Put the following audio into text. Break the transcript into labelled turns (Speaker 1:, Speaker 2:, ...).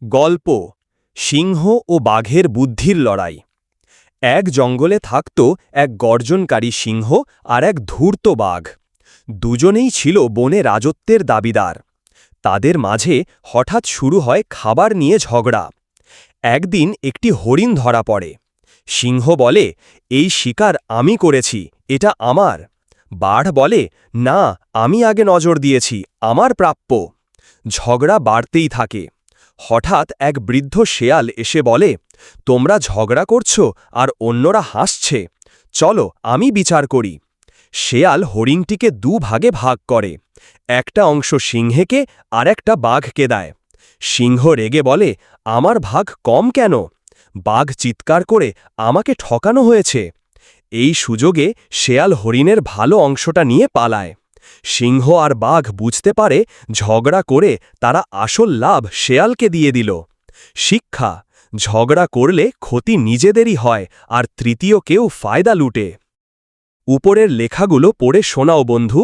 Speaker 1: গল্প সিংহ ও বাঘের বুদ্ধির লড়াই। এক জঙ্গলে থাকত এক গর্জনকারী সিংহ আর এক ধূর্ত বাঘ। দুজনেই ছিল বনে রাজত্বের দাবিদার। তাদের মাঝে হঠাৎ শুরু হয় খাবার নিয়ে ঝগড়া। একদিন একটি হরিণ ধরা পড়ে। সিংহ বলে, এই শিকার আমি করেছি, এটা আমার। বাঘ বলে, না, আমি আগে নজর দিয়েছি, আমার প্রাপ্য। ঝগড়া বাড়তেই থাকে। হঠাৎ এক বৃদ্ধ শেয়াল এসে বলে, তোমরা ঝগড়া করছো আর অন্যরা হাসছে, চলো আমি বিচার করি। শেয়াল হরিণটিকে দুভাগে ভাগ করে, একটা অংশ সিংহকে আর একটা বাঘকে দেয়। সিংহ রেগে বলে, আমার ভাগ কম কেন? বাঘ চিৎকার করে, আমাকে ঠকানো হয়েছে। এই সুযোগে শেয়াল হরিণের ভালো অংশটা নিয়ে পালায়। সিংহ আর বাঘ বুঝতে পারে ঝগড়া করে তারা আসল লাভ শেয়ালকে দিয়ে দিল। শিক্ষা: ঝগড়া করলে ক্ষতি নিজেদেরই হয় আর তৃতীয় কেউ ফায়দা লুটে। উপরের লেখাগুলো পড়ে শোনাও বন্ধু।